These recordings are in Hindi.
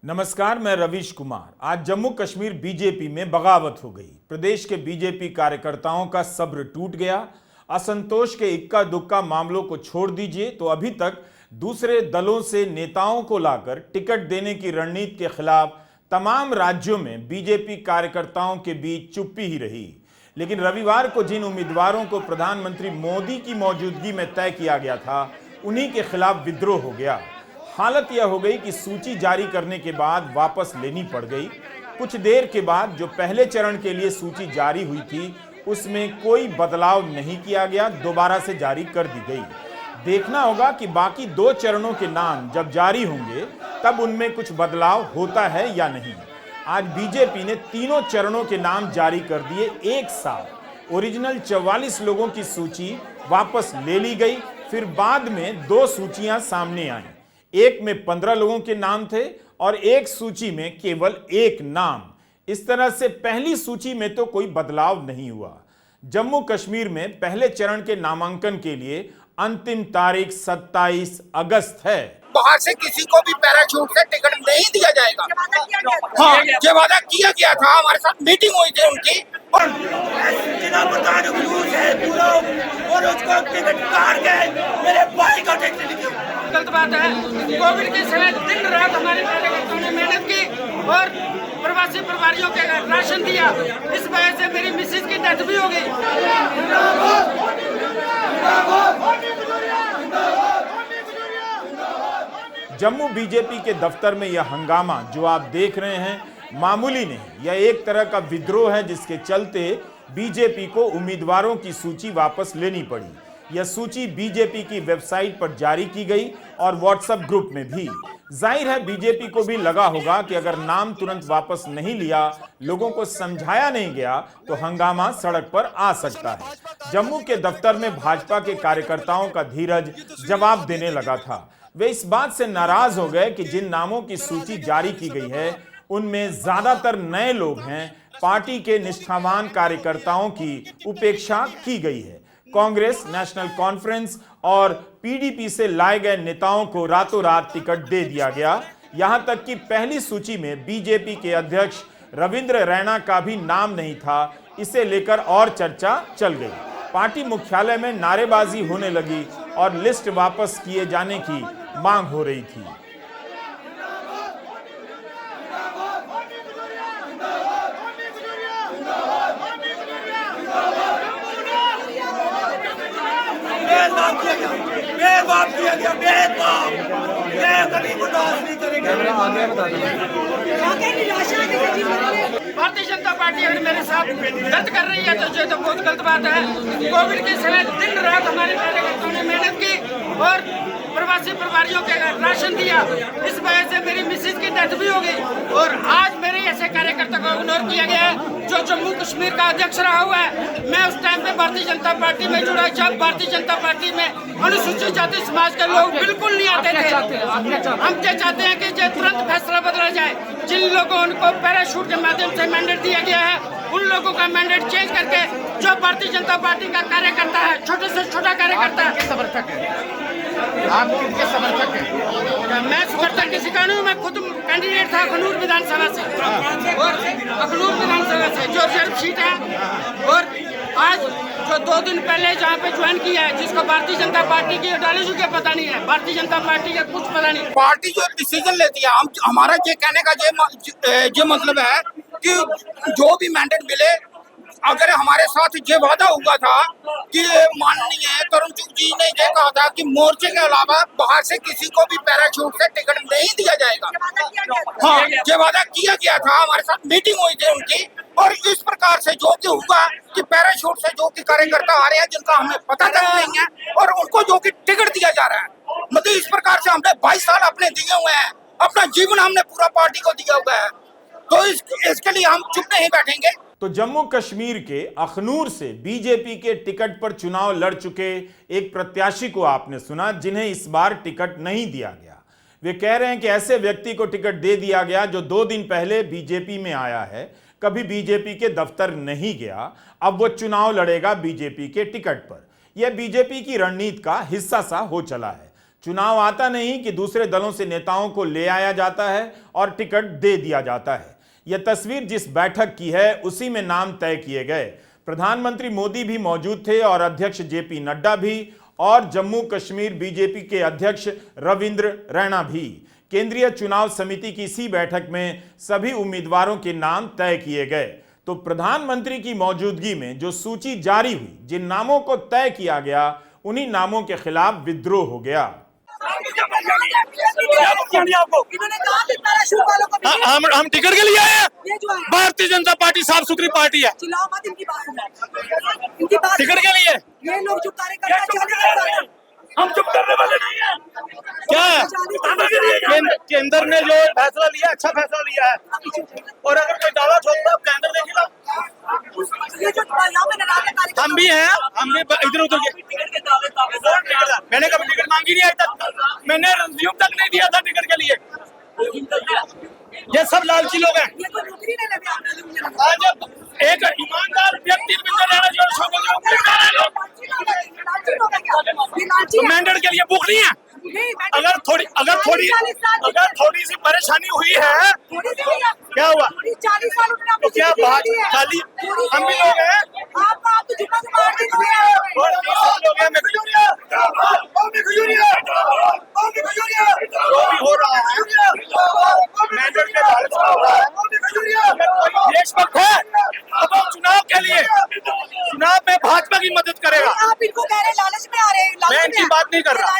नमस्कार, मैं रवीश कुमार। आज जम्मू कश्मीर बीजेपी में बगावत हो गई। प्रदेश के बीजेपी कार्यकर्ताओं का सब्र टूट गया। असंतोष के इक्का दुक्का मामलों को छोड़ दीजिए तो अभी तक दूसरे दलों से नेताओं को लाकर टिकट देने की रणनीति के खिलाफ तमाम राज्यों में बीजेपी कार्यकर्ताओं के बीच चुप्पी ही रही। लेकिन रविवार को जिन उम्मीदवारों को प्रधानमंत्री मोदी की मौजूदगी में तय किया गया था, उन्हीं के खिलाफ विद्रोह हो गया। हालत यह हो गई कि सूची जारी करने के बाद वापस लेनी पड़ गई। कुछ देर के बाद जो पहले चरण के लिए सूची जारी हुई थी, उसमें कोई बदलाव नहीं किया गया, दोबारा से जारी कर दी गई। देखना होगा कि बाकी दो चरणों के नाम जब जारी होंगे तब उनमें कुछ बदलाव होता है या नहीं। आज बीजेपी ने तीनों चरणों के नाम जारी कर दिए एक साथ। ओरिजिनल 44 लोगों की सूची वापस ले ली गई। फिर बाद में दो सूचियां सामने आईं। एक में 15 लोगों के नाम थे और एक सूची में केवल एक नाम। इस तरह से पहली सूची में तो कोई बदलाव नहीं हुआ। जम्मू कश्मीर में पहले चरण के नामांकन के लिए अंतिम तारीख 27 अगस्त है। बाहर से किसी को भी पैराशूट से टिकट नहीं दिया जाएगा। हाँ, ये वादा किया गया था, हमारे साथ मीटिंग हुई थी उनकी और उसको टिकट काट के मेरे भाई का टिकट। गलत बात है। कोविड के समय दिन रात हमारे कार्यकर्ताओं ने मेहनत की और प्रवासी परिवारों के राशन दिया। इस वजह से मेरी मिसेज की डेथ भी हो गई। जम्मू बीजेपी के दफ्तर में यह हंगामा जो आप देख रहे हैं मामूली नहीं। यह एक तरह का विद्रोह है जिसके चलते बीजेपी को उम्मीदवारों की सूची वापस लेनी पड़ी। यह सूची बीजेपी की वेबसाइट पर जारी की गई और व्हाट्सएप ग्रुप में भी। जाहिर है बीजेपी को भी लगा होगा कि अगर नाम तुरंत वापस नहीं लिया, लोगों को समझाया नहीं गया, तो हंगामा सड़क पर आ सकता है। जम्मू के दफ्तर में भाजपा के कार्यकर्ताओं का धीरज जवाब देने लगा था। वे इस बात से नाराज हो गए कि जिन नामों की सूची जारी की गई है उनमें ज्यादातर नए लोग हैं। पार्टी के निष्ठावान कार्यकर्ताओं की उपेक्षा की गई है। कांग्रेस, नेशनल कॉन्फ्रेंस और पीडीपी से लाए गए नेताओं को रातों रात टिकट दे दिया गया। यहां तक कि पहली सूची में बीजेपी के अध्यक्ष रविंद्र रैना का भी नाम नहीं था। इसे लेकर और चर्चा चल गई। पार्टी मुख्यालय में नारेबाजी होने लगी और लिस्ट वापस किए जाने की मांग हो रही थी। भारतीय जनता पार्टी अगर मेरे साथ गलत कर रही है तो ये तो बहुत गलत बात है। कोविड के समय दिन रात हमारे कार्यकर्ताओं ने मेहनत की और प्रवासी परिवारों के राशन दिया। इस वजह से मेरी मिसेज की डेथ भी हो गई। और आज मेरे ऐसे कार्यकर्ता को इग्नोर किया गया है जो जम्मू कश्मीर का अध्यक्ष रहा हुआ है। मैं उस टाइम पे भारतीय जनता पार्टी में जुड़ा, जब भारतीय जनता पार्टी में अनुसूचित जाति समाज के लोग बिल्कुल नहीं आते थे। हम क्या चाहते हैं कि तुरंत फैसला बदला जाए। जिन लोगों को पैराशूट के माध्यम से मैंडेट दिया गया है, उन लोगों का मैंडेट चेंज करके जो भारतीय जनता पार्टी का कार्यकर्ता है, छोटे से छोटा कार्यकर्ता है, समर्थक है। आप किसके समर्थक हैं? मैं समर्थक किसी का नहीं, मैं खुद कैंडिडेट था अखनूर विधानसभा से और अखनूर विधानसभा से जो रिजर्व सीट है। और आज जो 2 दिन पहले जहाँ पे ज्वाइन किया है, जिसको भारतीय जनता पार्टी की आइडियोलॉजी का पता नहीं है, भारतीय जनता पार्टी का कुछ पता नहीं। पार्टी जो डिसीजन लेती है, हमारा ये कहने का ये मतलब है कि जो भी मैंडेट मिले, अगर हमारे साथ ये वादा हुआ था कि माननीय तरुण चुग जी ने ये कहा था कि मोर्चे के अलावा बाहर से किसी को भी पैराशूट से टिकट नहीं दिया जाएगा। हाँ, ये वादा किया गया था, हमारे साथ मीटिंग हुई थी उनकी। और इस प्रकार से जो कि हुआ कि पैराशूट से जो कि कार्यकर्ता आ रहे हैं जिनका हमें पता तक नहीं है और उनको जो कि टिकट दिया जा रहा है, मतलब इस प्रकार से हमने 22 साल अपने दिए हुए हैं, अपना जीवन हमने पूरा पार्टी को दिया हुआ है। तो इसके लिए हम चुप नहीं बैठेंगे। तो जम्मू कश्मीर के अखनूर से बीजेपी के टिकट पर चुनाव लड़ चुके एक प्रत्याशी को आपने सुना, जिन्हें इस बार टिकट नहीं दिया गया। वे कह रहे हैं कि ऐसे व्यक्ति को टिकट दे दिया गया जो 2 दिन पहले बीजेपी में आया है, कभी बीजेपी के दफ्तर नहीं गया, अब वो चुनाव लड़ेगा बीजेपी के टिकट पर। यह बीजेपी की रणनीति का हिस्सा सा हो चला है। चुनाव आता नहीं कि दूसरे दलों से नेताओं को ले आया जाता है और टिकट दे दिया जाता है। यह तस्वीर जिस बैठक की है उसी में नाम तय किए गए। प्रधानमंत्री मोदी भी मौजूद थे और अध्यक्ष जेपी नड्डा भी, और जम्मू कश्मीर बीजेपी के अध्यक्ष रविंद्र रैना भी। केंद्रीय चुनाव समिति की इसी बैठक में सभी उम्मीदवारों के नाम तय किए गए। तो प्रधानमंत्री की मौजूदगी में जो सूची जारी हुई, जिन नामों को तय किया गया, उन्हीं नामों के खिलाफ विद्रोह हो गया। हम टिकट के लिए आए हैं। भारतीय जनता पार्टी साफ सुथरी पार्टी है। टिकट के लिए ये लोग जो कार्यकर्ता हम चुप करने वाले नहीं है। क्या है केंद्र ने जो फैसला लिया, अच्छा फैसला लिया है। और अगर कोई दावा ठोकता है केंद्र के खिलाफ, हम भी हैं, हम भी इधर उधर के। मैंने कभी टिकट मांगी नहीं आज तक, मैंने रिज्यूम तक नहीं दिया था टिकट के लिए। ये सब लालची लोग हैं। आज एक ईमानदार व्यक्ति मैंडेट के लिए भूख नहीं है। अगर थोड़ी सी परेशानी हुई है, क्या हुआ? तो क्या बात खाली हम भी लोग हैं, जो भी हो रहा है मैंडेट के लालच में हो रहा है। देशभक्त है अब हम चुनाव के लिए, चुनाव में भाजपा की मदद करेगा। आप इनको कह रहे लालच में आ रहे हैं। मैं इनकी बात नहीं कर रहा।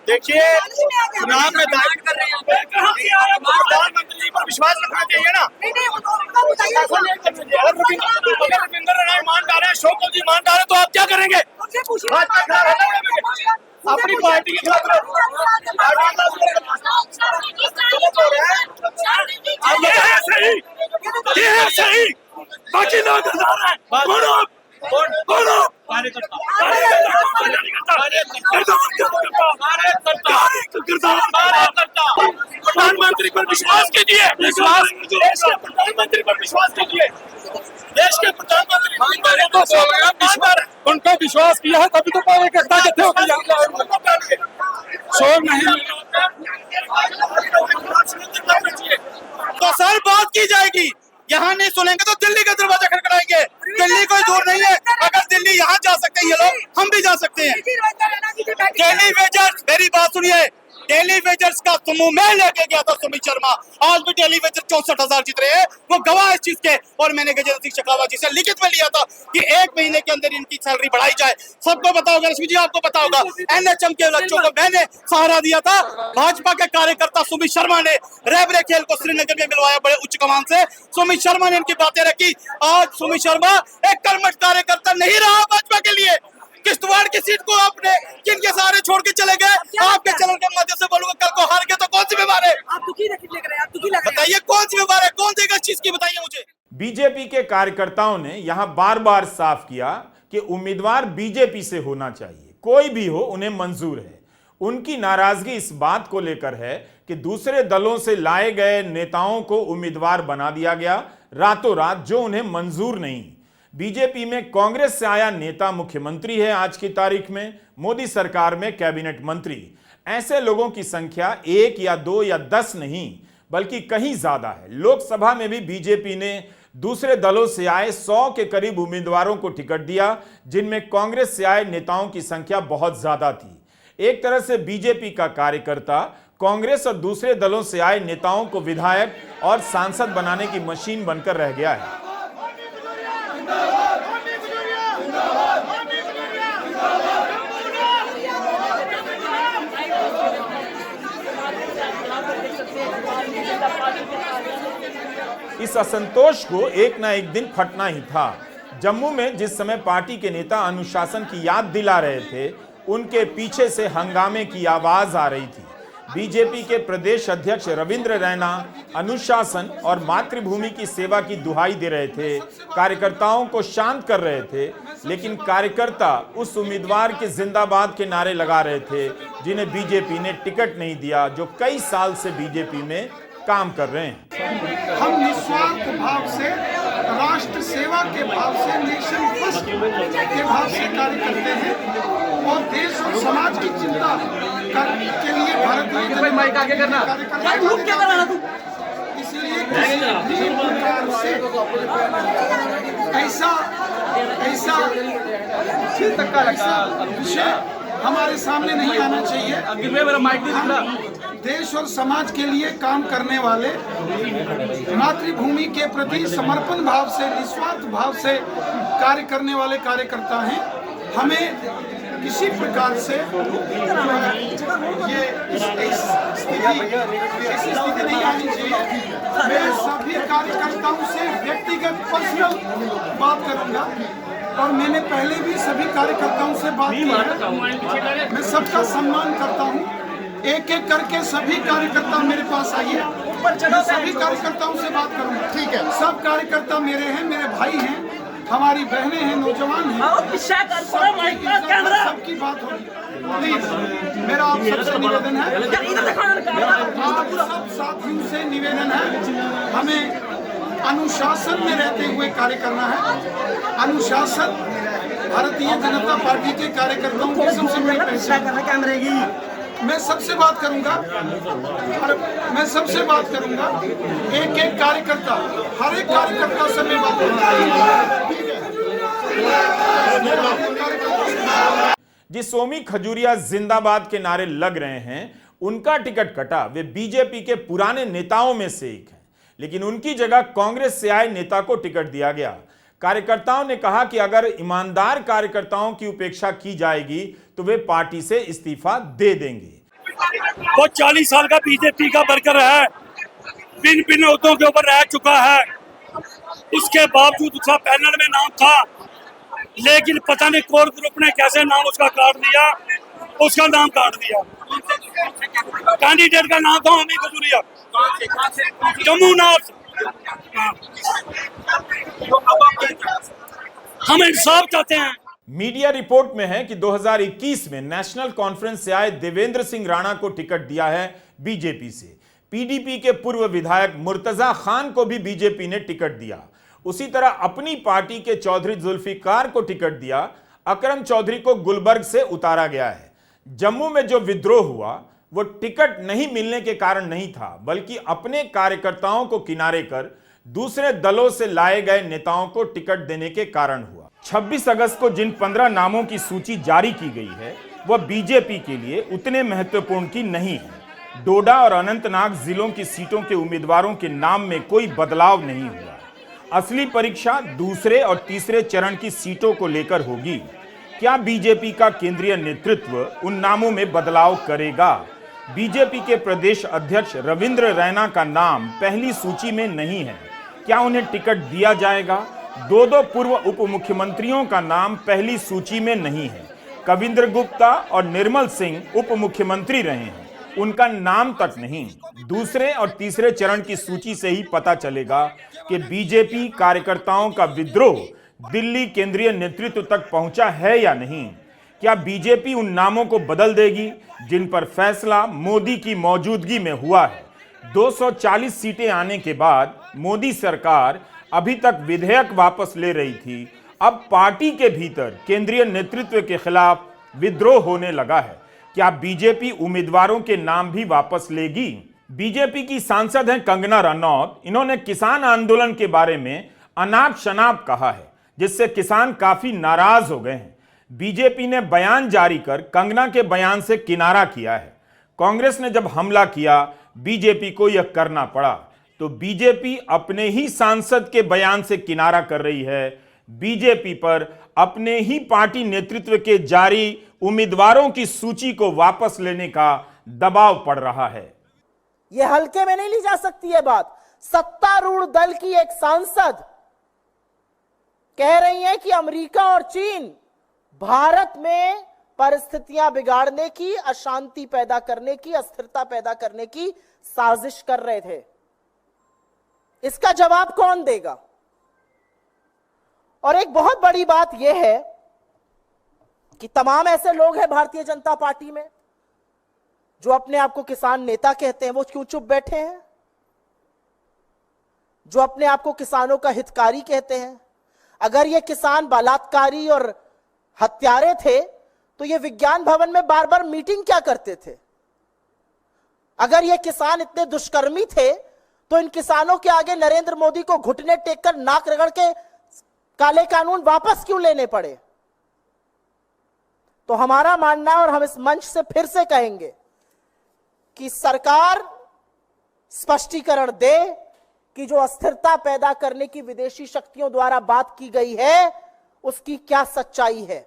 देखिए चुनाव में प्रधानमंत्री जी पर विश्वास रखना चाहिए ना। अगर रविंद्र रैना ईमानदार है, शोकत जी ईमानदार है, तो आप क्या करेंगे? अपनी पार्टी के खिलाफ ये है सही, बाकी लोग प्रधानमंत्री पर विश्वास कीजिए, देश के प्रधानमंत्री पर विश्वास कीजिए। देश के प्रधानमंत्री उनको विश्वास किया है, तभी तो कार्यकर्ता जत्थे होकर शोर नहीं। तो सर बात की जाएगी, यहाँ नहीं सुनेंगे तो दिल्ली का दरवाजा खटखटाएंगे। दिल्ली कोई दूर नहीं है। अगर दिल्ली यहाँ जा सकते हैं ये लोग, हम भी जा सकते हैं। डेली वेजर्स, मेरी बात सुनिए, डेली वेजर्स का समूह मैं लेके गया था सुमित शर्मा। आज भी डेली वेजर 64,000 जीत रहे हैं, वो गवाह इस चीज के। और मैंने गजेंद्र सिंह शेखावत जी से लिखित में लिया था कि 1 महीने के अंदर इनकी सैलरी बढ़ाई जाए। सबको पता होगा, रश्मि जी आपको पता होगा, NHM के बच्चों को मैंने सहारा दिया था। भाजपा के कार्यकर्ता सुमित शर्मा ने रेबरे खेल को श्रीनगर में मिलवाया बड़े उच्च कमान से। सुमित शर्मा ने इनकी बातें रखी। आज सुमित शर्मा एक कर्मठ कार्यकर्ता नहीं रहा भाजपा के लिए। किश्तवाड़ की सीट को आपने किनके सहारे छोड़ के चले गए? आपके चैनल के माध्यम से बोलूंगा, कल को हार गए तो कौन सी बीमार है? बताइए कौन सी बीमार है, कौन देगा इस चीज की, बताइए मुझे। बीजेपी के कार्यकर्ताओं ने यहां बार बार साफ किया कि उम्मीदवार बीजेपी से होना चाहिए, कोई भी हो उन्हें मंजूर है। उनकी नाराजगी इस बात को लेकर है कि दूसरे दलों से लाए गए नेताओं को उम्मीदवार बना दिया गया रातों रात, जो उन्हें मंजूर नहीं। बीजेपी में कांग्रेस से आया नेता मुख्यमंत्री है आज की तारीख में, मोदी सरकार में कैबिनेट मंत्री। ऐसे लोगों की संख्या 1 या 2 या 10 नहीं, बल्कि कहीं ज्यादा है। लोकसभा में भी बीजेपी ने दूसरे दलों से आए 100 के करीब उम्मीदवारों को टिकट दिया, जिनमें कांग्रेस से आए नेताओं की संख्या बहुत ज्यादा थी। एक तरह से बीजेपी का कार्यकर्ता कांग्रेस और दूसरे दलों से आए नेताओं को विधायक और सांसद बनाने की मशीन बनकर रह गया है। इस असंतोष को एक ना एक दिन फटना ही था। जम्मू में जिस समय पार्टी के नेता अनुशासन की याद दिला रहे थे, उनके पीछे से हंगामे की आवाज आ रही थी। बीजेपी के प्रदेश अध्यक्ष रविंद्र रैना अनुशासन और मातृभूमि की सेवा की दुहाई दे रहे थे, कार्यकर्ताओं को शांत कर रहे थे, लेकिन कार्यकर्ता उस उम्मीदवार के जिंदाबाद के नारे लगा रहे थे जिन्हें बीजेपी ने टिकट नहीं दिया, जो कई साल से बीजेपी में काम कर रहे हैं। हम निस्वार्थ भाव से, राष्ट्र सेवा के भाव से, नेशन फर्स्ट के भाव से कार्य करते हैं। और देश और समाज की चिंता करने के लिए भारतीय जनता पार्टी कार्यकर्ता इसीलिए किसी भी प्रकार से ऐसा विषय हमारे सामने नहीं आना चाहिए। देश और समाज के लिए काम करने वाले, मातृभूमि के प्रति समर्पण भाव से, निस्वार्थ भाव से कार्य करने वाले कार्यकर्ता हैं। हमें किसी प्रकार से ये ऐसी स्थिति नहीं आनी चाहिए। मैं सभी कार्यकर्ताओं से व्यक्तिगत पर्सनल बात करूंगा और मैंने पहले भी सभी कार्यकर्ताओं से बात की है। मैं सबका सम्मान करता हूं। एक एक करके सभी कार्यकर्ता मेरे पास आइए, मैं सभी कार्यकर्ताओं से बात करूंगा। ठीक है, सब कार्यकर्ता मेरे हैं, मेरे भाई हैं, हमारी बहनें हैं, नौजवान हैं, सबकी बात होगी। प्लीज मेरा आप सबसे निवेदन है, आप सब साथियों से निवेदन है, हमें अनुशासन में रहते हुए कार्य करना है। अनुशासन भारतीय जनता पार्टी के कार्यकर्ताओं की सबसे बड़ी पहचान। मैं सबसे बात करूंगा और मैं सबसे बात करूंगा, एक एक कार्यकर्ता, हर एक कार्यकर्ता से मैं बात करूंगा। जिस सोमी खजूरिया जिंदाबाद के नारे लग रहे हैं, उनका टिकट कटा। वे बीजेपी के पुराने नेताओं में से एक हैं, लेकिन उनकी जगह कांग्रेस से आए नेता को टिकट दिया गया। कार्यकर्ताओं ने कहा कि अगर ईमानदार कार्यकर्ताओं की उपेक्षा की जाएगी तो वे पार्टी से इस्तीफा दे देंगे। वो 40 साल का बीजेपी का वर्कर है, भिन्न भिन्न ओहदों के ऊपर रह चुका है, उसके बावजूद उसका पैनल में नाम था, लेकिन पता नहीं कोर ग्रुप ने कैसे नाम उसका काट दिया, उसका नाम काट दिया। कैंडिडेट का नाम था अमी खजूरिया, जम्मू नॉर्थ। हम इंसाफ चाहते हैं। मीडिया रिपोर्ट में है कि 2021 में नेशनल कॉन्फ्रेंस से आए देवेंद्र सिंह राणा को टिकट दिया है बीजेपी से। पीडीपी के पूर्व विधायक मुर्तजा खान को भी बीजेपी ने टिकट दिया। उसी तरह अपनी पार्टी के चौधरी जुल्फिकार को टिकट दिया। अकरम चौधरी को गुलबर्ग से उतारा गया है। जम्मू में जो विद्रोह हुआ वो टिकट नहीं मिलने के कारण नहीं था, बल्कि अपने कार्यकर्ताओं को किनारे कर दूसरे दलों से लाए गए नेताओं को टिकट देने के कारण हुआ। 26 अगस्त को जिन 15 नामों की सूची जारी की गई है वह बीजेपी के लिए उतने महत्वपूर्ण की नहीं है। डोडा और अनंतनाग जिलों की सीटों के उम्मीदवारों के नाम में कोई बदलाव नहीं हुआ। असली परीक्षा दूसरे और तीसरे चरण की सीटों को लेकर होगी। क्या बीजेपी का केंद्रीय नेतृत्व उन नामों में बदलाव करेगा? बीजेपी के प्रदेश अध्यक्ष रविंद्र रैना का नाम पहली सूची में नहीं है। क्या उन्हें टिकट दिया जाएगा? दो पूर्व उप मुख्यमंत्रियों का नाम पहली सूची में नहीं है। कविंद्र गुप्ता और निर्मल सिंह उप मुख्यमंत्री रहे हैं, उनका नाम तक नहीं। दूसरे और तीसरे चरण की सूची से ही पता चलेगा कि बीजेपी कार्यकर्ताओं का विद्रोह दिल्ली केंद्रीय नेतृत्व तक पहुंचा है या नहीं। क्या बीजेपी उन नामों को बदल देगी जिन पर फैसला मोदी की मौजूदगी में हुआ है? 240 सीटें आने के बाद मोदी सरकार अभी तक विधेयक वापस ले रही थी। अब पार्टी के भीतर केंद्रीय नेतृत्व के खिलाफ विद्रोह होने लगा है। क्या बीजेपी उम्मीदवारों के नाम भी वापस लेगी? बीजेपी की सांसद हैं कंगना रनौत। इन्होंने किसान आंदोलन के बारे में अनाप शनाप कहा है, जिससे किसान काफी नाराज हो गए हैं। बीजेपी ने बयान जारी कर कंगना के बयान से किनारा किया है। कांग्रेस ने जब हमला किया, बीजेपी को यह करना पड़ा। तो बीजेपी अपने ही सांसद के बयान से किनारा कर रही है। बीजेपी पर अपने ही पार्टी नेतृत्व के जारी उम्मीदवारों की सूची को वापस लेने का दबाव पड़ रहा है। यह हल्के में नहीं ली जा सकती है बात। सत्तारूढ़ दल की एक सांसद कह रही है कि अमेरिका और चीन भारत में परिस्थितियां बिगाड़ने की, अशांति पैदा करने की, अस्थिरता पैदा करने की साजिश कर रहे थे। इसका जवाब कौन देगा? और एक बहुत बड़ी बात यह है कि तमाम ऐसे लोग हैं भारतीय जनता पार्टी में जो अपने आप को किसान नेता कहते हैं, वो क्यों चुप बैठे हैं? जो अपने आप को किसानों का हितकारी कहते हैं, अगर ये किसान बलात्कारी और हत्यारे थे तो ये विज्ञान भवन में बार बार मीटिंग क्या करते थे? अगर ये किसान इतने दुष्कर्मी थे तो इन किसानों के आगे नरेंद्र मोदी को घुटने टेककर नाक रगड़ के काले कानून वापस क्यों लेने पड़े? तो हमारा मानना है और हम इस मंच से फिर से कहेंगे कि सरकार स्पष्टीकरण दे कि जो अस्थिरता पैदा करने की विदेशी शक्तियों द्वारा बात की गई है उसकी क्या सच्चाई है।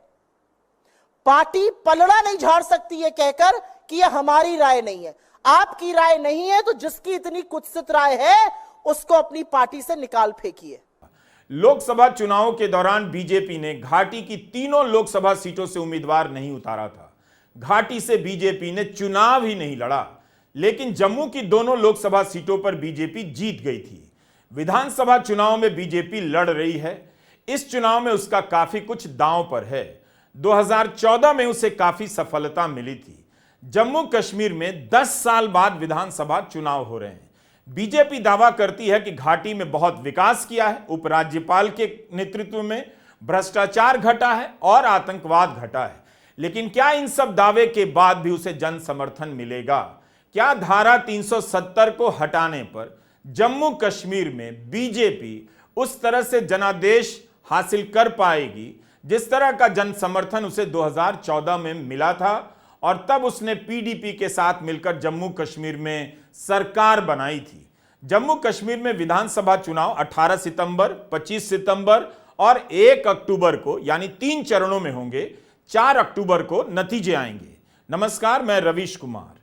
पार्टी पलड़ा नहीं झाड़ सकती ये कहकर कि ये हमारी राय नहीं है। आपकी राय नहीं है तो जिसकी इतनी कुत्सित राय है उसको अपनी पार्टी से निकाल फेंकिए। लोकसभा चुनावों के दौरान बीजेपी ने घाटी की तीनों लोकसभा सीटों से उम्मीदवार नहीं उतारा था। घाटी से बीजेपी ने चुनाव ही नहीं लड़ा, लेकिन जम्मू की दोनों लोकसभा सीटों पर बीजेपी जीत गई थी। विधानसभा चुनाव में बीजेपी लड़ रही है। इस चुनाव में उसका काफी कुछ दांव पर है। 2014 में उसे काफी सफलता मिली थी। जम्मू कश्मीर में 10 साल बाद विधानसभा चुनाव हो रहे हैं। बीजेपी दावा करती है कि घाटी में बहुत विकास किया है, उपराज्यपाल के नेतृत्व में भ्रष्टाचार घटा है और आतंकवाद घटा है। लेकिन क्या इन सब दावे के बाद भी उसे जन समर्थन मिलेगा? क्या धारा 370 को हटाने पर जम्मू कश्मीर में बीजेपी उस तरह से जनादेश हासिल कर पाएगी जिस तरह का जन समर्थन उसे 2014 में मिला था? और तब उसने पीडीपी के साथ मिलकर जम्मू कश्मीर में सरकार बनाई थी। जम्मू कश्मीर में विधानसभा चुनाव 18 सितंबर, 25 सितंबर और 1 अक्टूबर को, यानी 3 चरणों में होंगे। 4 अक्टूबर को नतीजे आएंगे। नमस्कार, मैं रवीश कुमार।